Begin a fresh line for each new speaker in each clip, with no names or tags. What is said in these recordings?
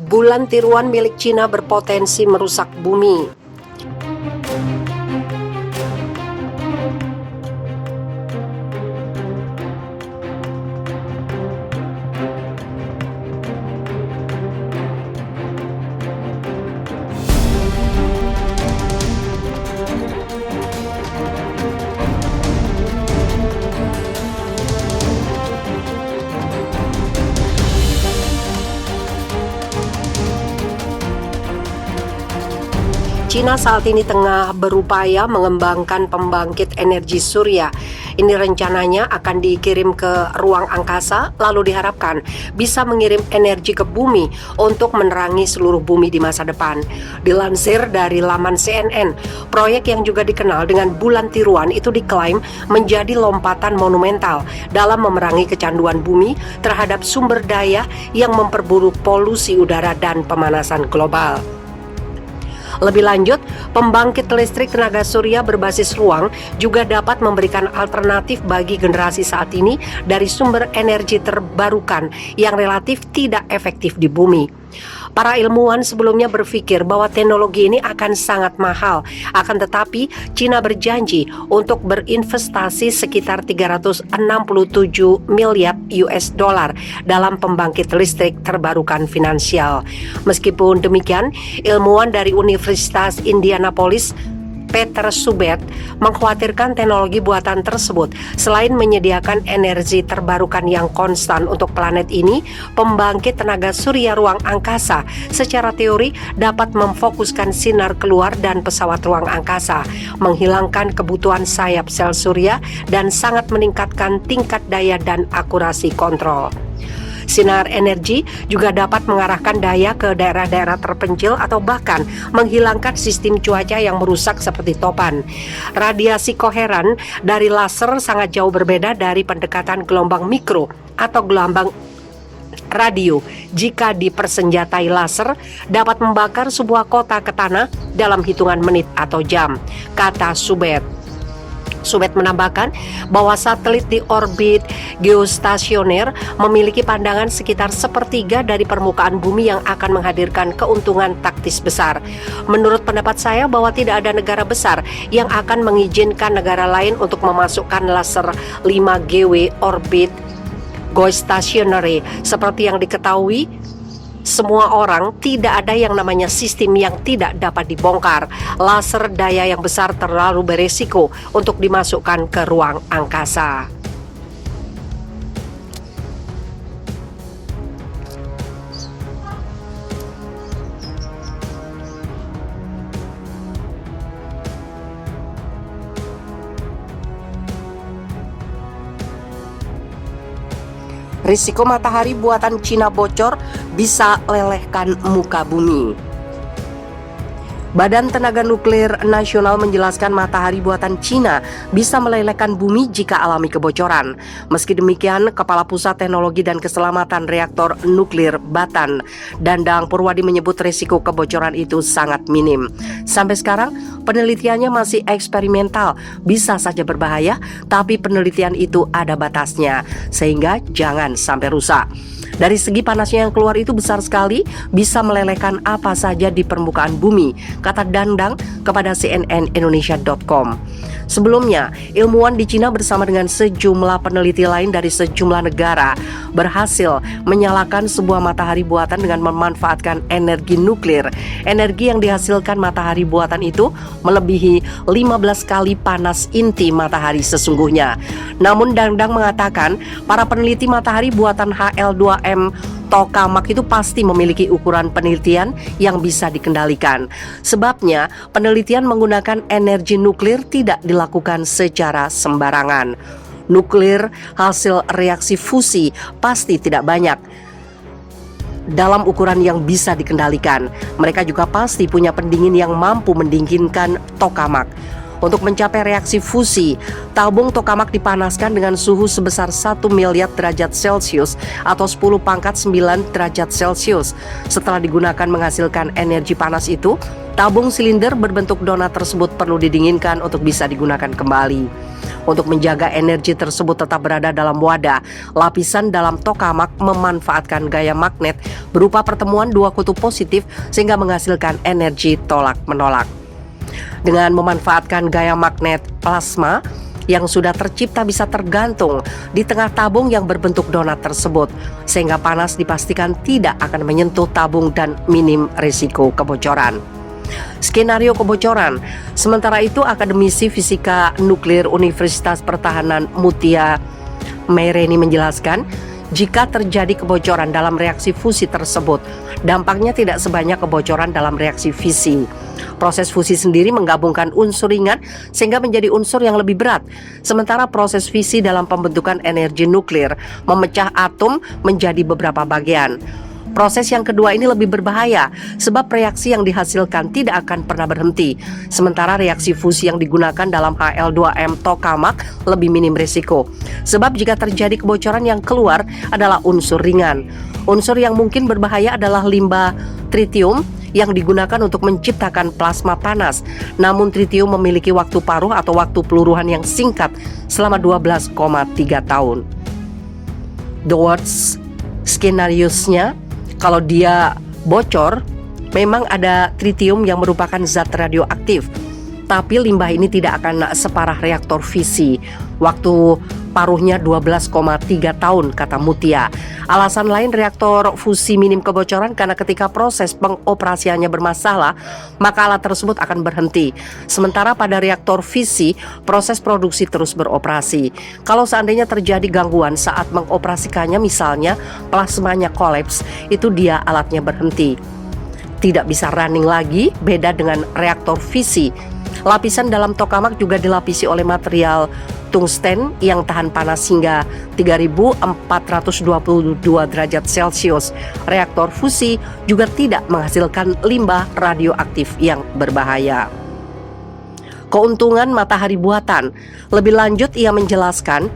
Bulan tiruan milik Cina berpotensi merusak bumi. Cina saat ini tengah berupaya mengembangkan pembangkit energi surya. Ini rencananya akan dikirim ke ruang angkasa, lalu diharapkan bisa mengirim energi ke bumi untuk menerangi seluruh bumi di masa depan. Dilansir dari laman CNN, proyek yang juga dikenal dengan bulan tiruan itu diklaim menjadi lompatan monumental dalam memerangi kecanduan bumi terhadap sumber daya yang memperburuk polusi udara dan pemanasan global. Lebih lanjut, pembangkit listrik tenaga surya berbasis ruang juga dapat memberikan alternatif bagi generasi saat ini dari sumber energi terbarukan yang relatif tidak efektif di bumi. Para ilmuwan sebelumnya berpikir bahwa teknologi ini akan sangat mahal, akan tetapi Cina berjanji untuk berinvestasi sekitar 367 miliar US dollar dalam pembangkit listrik terbarukan finansial. Meskipun demikian, ilmuwan dari Universitas Indianapolis Peter Subet mengkhawatirkan teknologi buatan tersebut selain menyediakan energi terbarukan yang konstan untuk planet ini, pembangkit tenaga surya ruang angkasa secara teori dapat memfokuskan sinar keluar dan pesawat ruang angkasa, menghilangkan kebutuhan sayap sel surya dan sangat meningkatkan tingkat daya dan akurasi kontrol. Sinar energi juga dapat mengarahkan daya ke daerah-daerah terpencil atau bahkan menghilangkan sistem cuaca yang merusak seperti topan. Radiasi koheran dari laser sangat jauh berbeda dari pendekatan gelombang mikro atau gelombang radio. Jika dipersenjatai laser, dapat membakar sebuah kota ke tanah dalam hitungan menit atau jam, kata Subet. Subet menambahkan bahwa satelit di orbit geostasioner memiliki pandangan sekitar sepertiga dari permukaan bumi yang akan menghadirkan keuntungan taktis besar. Menurut pendapat saya bahwa tidak ada negara besar yang akan mengizinkan negara lain untuk memasukkan laser 5GW orbit geostationary. Seperti yang diketahui semua orang, tidak ada yang namanya sistem yang tidak dapat dibongkar. Laser daya yang besar terlalu beresiko untuk dimasukkan ke ruang angkasa. Risiko matahari buatan Cina bocor bisa lelehkan muka bumi. Badan Tenaga Nuklir Nasional menjelaskan matahari buatan Cina bisa melelehkan bumi jika alami kebocoran. Meski demikian, Kepala Pusat Teknologi dan Keselamatan Reaktor Nuklir Batan, Dandang Purwadi menyebut risiko kebocoran itu sangat minim. Sampai sekarang, penelitiannya masih eksperimental, bisa saja berbahaya, tapi penelitian itu ada batasnya, sehingga jangan sampai rusak. Dari segi panasnya yang keluar itu besar sekali, bisa melelehkan apa saja di permukaan bumi, kata Dandang kepada cnnindonesia.com. Sebelumnya, ilmuwan di Cina bersama dengan sejumlah peneliti lain dari sejumlah negara berhasil menyalakan sebuah matahari buatan dengan memanfaatkan energi nuklir. Energi yang dihasilkan matahari buatan itu melebihi 15 kali panas inti matahari sesungguhnya. Namun Dandang mengatakan para peneliti matahari buatan HL2M tokamak itu pasti memiliki ukuran penelitian yang bisa dikendalikan. Sebabnya, penelitian menggunakan energi nuklir tidak dilakukan secara sembarangan. Nuklir hasil reaksi fusi pasti tidak banyak dalam ukuran yang bisa dikendalikan. Mereka juga pasti punya pendingin yang mampu mendinginkan tokamak. Untuk mencapai reaksi fusi, tabung tokamak dipanaskan dengan suhu sebesar 1 miliar derajat Celcius atau 10 pangkat 9 derajat Celcius. Setelah digunakan menghasilkan energi panas itu, tabung silinder berbentuk donat tersebut perlu didinginkan untuk bisa digunakan kembali. Untuk menjaga energi tersebut tetap berada dalam wadah, lapisan dalam tokamak memanfaatkan gaya magnet berupa pertemuan dua kutub positif sehingga menghasilkan energi tolak-menolak. Dengan memanfaatkan gaya magnet, plasma yang sudah tercipta bisa tergantung di tengah tabung yang berbentuk donat tersebut, sehingga panas dipastikan tidak akan menyentuh tabung dan minim risiko kebocoran. Skenario kebocoran. Sementara itu, akademisi fisika nuklir Universitas Pertahanan Mutia Meireni menjelaskan, jika terjadi kebocoran dalam reaksi fusi tersebut, dampaknya tidak sebanyak kebocoran dalam reaksi fisi. Proses fusi sendiri menggabungkan unsur ringan sehingga menjadi unsur yang lebih berat. Sementara proses fisi dalam pembentukan energi nuklir memecah atom menjadi beberapa bagian. Proses yang kedua ini lebih berbahaya sebab reaksi yang dihasilkan tidak akan pernah berhenti. Sementara reaksi fusi yang digunakan dalam HL2M tokamak lebih minim risiko. Sebab jika terjadi kebocoran yang keluar adalah unsur ringan. Unsur yang mungkin berbahaya adalah limbah tritium yang digunakan untuk menciptakan plasma panas. Namun tritium memiliki waktu paruh atau waktu peluruhan yang singkat selama 12,3 tahun. The worst skenario-nya, kalau dia bocor, memang ada tritium yang merupakan zat radioaktif. Tapi limbah ini tidak akan separah reaktor fisi. Waktu paruhnya 12,3 tahun, kata Mutia. Alasan lain reaktor fusi minim kebocoran karena ketika proses pengoperasiannya bermasalah, maka alat tersebut akan berhenti. Sementara pada reaktor fisi, proses produksi terus beroperasi. Kalau seandainya terjadi gangguan saat mengoperasikannya, misalnya plasmanya kolaps, itu dia alatnya berhenti. Tidak bisa running lagi, beda dengan reaktor fisi. Lapisan dalam tokamak juga dilapisi oleh material tungsten yang tahan panas hingga 3422 derajat Celcius. Reaktor fusi juga tidak menghasilkan limbah radioaktif yang berbahaya. Keuntungan matahari buatan. Lebih lanjut, ia menjelaskan,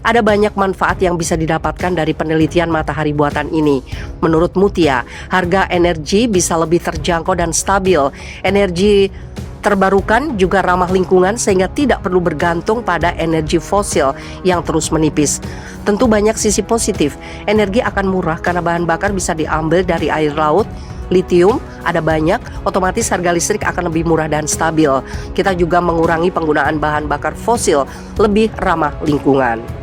ada banyak manfaat yang bisa didapatkan dari penelitian matahari buatan ini. Menurut Mutia, harga energi bisa lebih terjangkau dan stabil. Energi terbarukan juga ramah lingkungan sehingga tidak perlu bergantung pada energi fosil yang terus menipis. Tentu banyak sisi positif. Energi akan murah karena bahan bakar bisa diambil dari air laut. Litium ada banyak, otomatis harga listrik akan lebih murah dan stabil. Kita juga mengurangi penggunaan bahan bakar fosil, lebih ramah lingkungan.